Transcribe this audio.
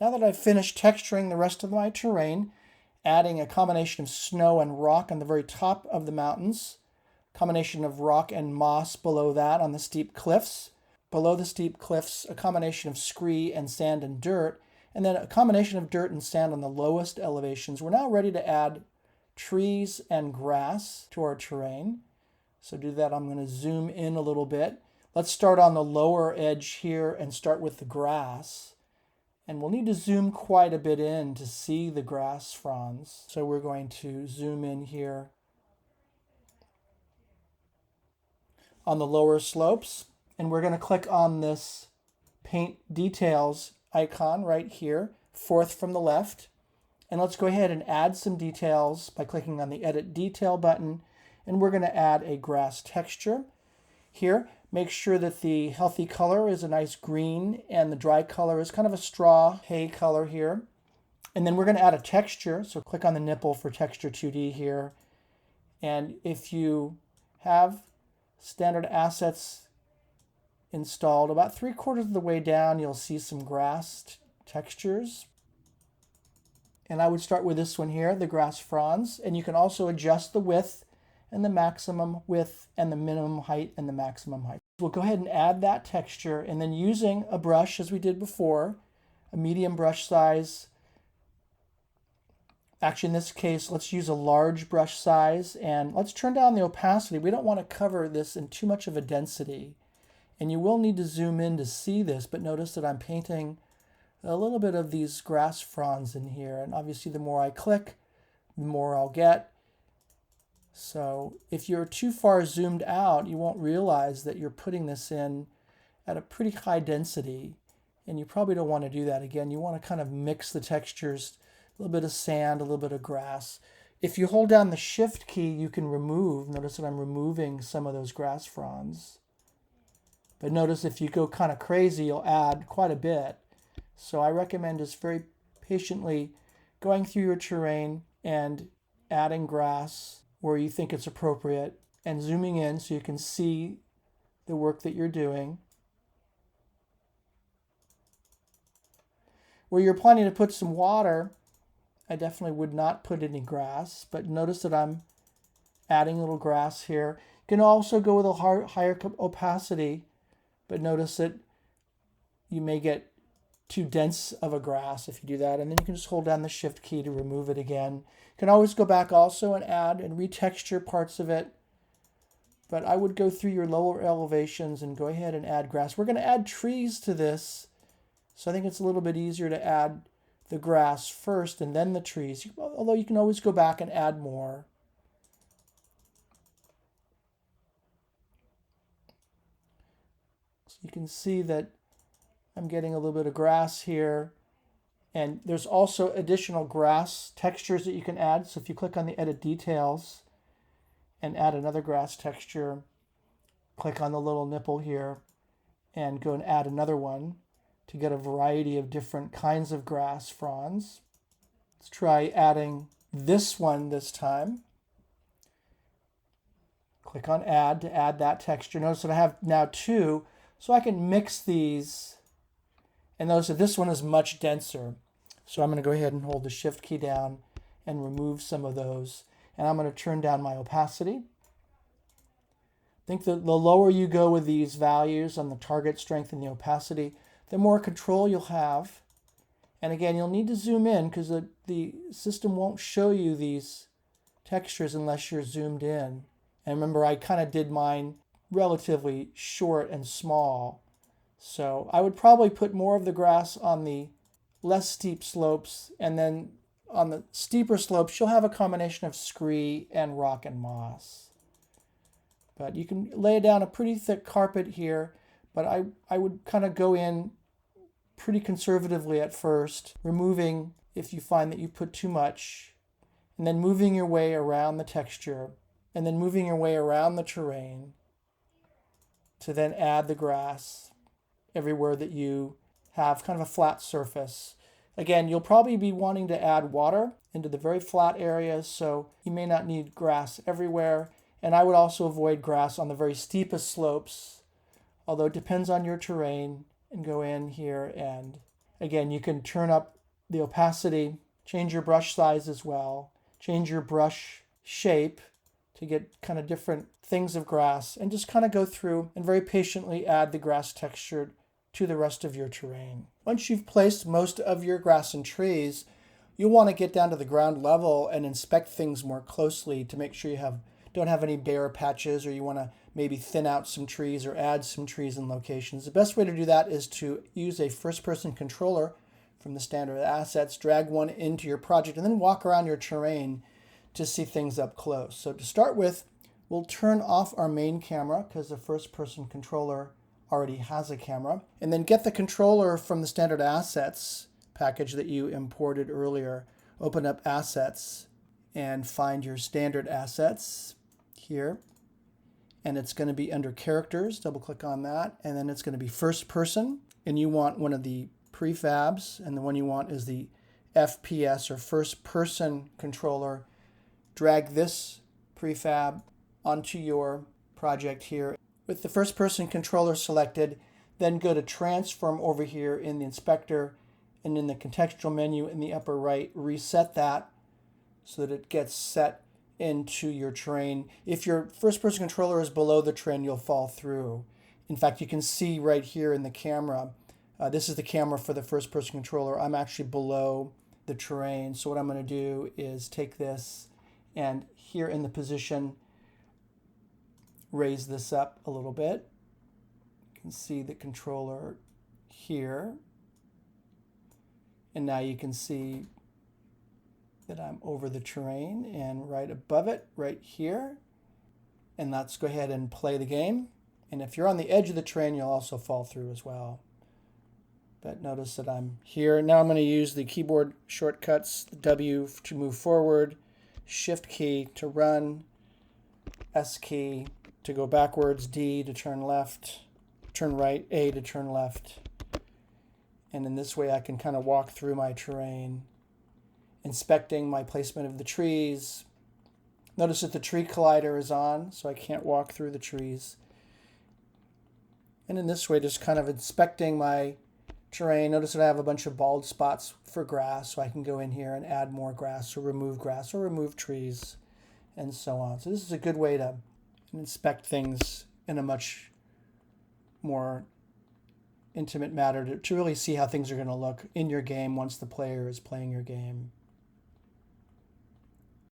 Now that I've finished texturing the rest of my terrain, adding a combination of snow and rock on the very top of the mountains, combination of rock and moss below that on the steep cliffs, below the steep cliffs a combination of scree and sand and dirt, and then a combination of dirt and sand on the lowest elevations. We're now ready to add trees and grass to our terrain. So to do that, I'm going to zoom in a little bit. Let's start on the lower edge here and start with the grass. And we'll need to zoom quite a bit in to see the grass fronds. So we're going to zoom in here on the lower slopes. And we're going to click on this Paint Details icon right here, fourth from the left. And let's go ahead and add some details by clicking on the Edit Detail button. And we're going to add a grass texture here. Make sure that the healthy color is a nice green and the dry color is kind of a straw hay color here. And then we're going to add a texture. So click on the nipple for Texture 2D here. And if you have standard assets installed, about 3/4 of the way down, you'll see some grass textures. And I would start with this one here, the grass fronds. And you can also adjust the width and the maximum width and the minimum height and the maximum height. We'll go ahead and add that texture, and then using a brush as we did before, a medium brush size. Actually, in this case, let's use a large brush size, and let's turn down the opacity. We don't want to cover this in too much of a density. And you will need to zoom in to see this, but notice that I'm painting a little bit of these grass fronds in here. And obviously the more I click, the more I'll get. So if you're too far zoomed out, you won't realize that you're putting this in at a pretty high density. And you probably don't want to do that again. You want to kind of mix the textures, a little bit of sand, a little bit of grass. If you hold down the Shift key, you can remove. Notice that I'm removing some of those grass fronds. But notice if you go kind of crazy, you'll add quite a bit. So I recommend just very patiently going through your terrain and adding grass where you think it's appropriate and zooming in so you can see the work that you're doing. Where you're planning to put some water, I definitely would not put any grass, but notice that I'm adding a little grass here. You can also go with a higher opacity, but notice that you may get too dense of a grass if you do that, and then you can just hold down the Shift key to remove it again. You can always go back also and add and retexture parts of it, but I would go through your lower elevations and go ahead and add grass. We're going to add trees to this, so I think it's a little bit easier to add the grass first and then the trees, although you can always go back and add more. So you can see that I'm getting a little bit of grass here, and there's also additional grass textures that you can add. So if you click on the Edit Details and add another grass texture, click on the little nipple here and go and add another one to get a variety of different kinds of grass fronds. Let's try adding this one this time. Click on Add to add that texture. Notice that I have now two, so I can mix these. And notice that this one is much denser. So I'm going to go ahead and hold the Shift key down and remove some of those. And I'm going to turn down my opacity. I think that the lower you go with these values on the target strength and the opacity, the more control you'll have. And again, you'll need to zoom in because the system won't show you these textures unless you're zoomed in. And remember, I kind of did mine relatively short and small. So I would probably put more of the grass on the less steep slopes, and then on the steeper slopes, you'll have a combination of scree and rock and moss. But you can lay down a pretty thick carpet here, but I would kind of go in pretty conservatively at first, removing if you find that you put too much, and then moving your way around the texture, and then moving your way around the terrain to then add the grass everywhere that you have kind of a flat surface. Again, you'll probably be wanting to add water into the very flat areas, so you may not need grass everywhere. And I would also avoid grass on the very steepest slopes, although it depends on your terrain, and go in here and Again, you can turn up the opacity, change your brush size as well, change your brush shape to get kind of different things of grass, and just kind of go through and very patiently add the grass texture to the rest of your terrain. Once you've placed most of your grass and trees, you'll want to get down to the ground level and inspect things more closely to make sure you don't have any bare patches, or you want to maybe thin out some trees or add some trees in locations. The best way to do that is to use a first-person controller from the standard assets, drag one into your project, and then walk around your terrain to see things up close. So to start with, we'll turn off our main camera because the first-person controller already has a camera, and then get the controller from the standard assets package that you imported earlier. Open up assets and find your standard assets here, and it's going to be under characters. Double click on that, and then it's going to be first person, and you want one of the prefabs, and the one you want is the FPS or first person controller. Drag this prefab onto your project here. With the first person controller selected, then go to transform over here in the inspector, and in the contextual menu in the upper right, reset that so that it gets set into your terrain. If your first person controller is below the terrain, you'll fall through. In fact, you can see right here in the camera, this is the camera for the first person controller. I'm actually below the terrain. So what I'm going to do is take this and here in the position, raise this up a little bit. You can see the controller here. And now you can see that I'm over the terrain and right above it, right here. And let's go ahead and play the game. And if you're on the edge of the terrain, you'll also fall through as well. But notice that I'm here. Now I'm going to use the keyboard shortcuts, the W to move forward, Shift key to run, S key to go backwards, D to turn left, turn right, A to turn left. And in this way I can kind of walk through my terrain, inspecting my placement of the trees. Notice that the tree collider is on, so I can't walk through the trees. And in this way, just kind of inspecting my terrain. Notice that I have a bunch of bald spots for grass, so I can go in here and add more grass or remove trees, and so on. So this is a good way to inspect things in a much more intimate manner to really see how things are going to look in your game once the player is playing your game.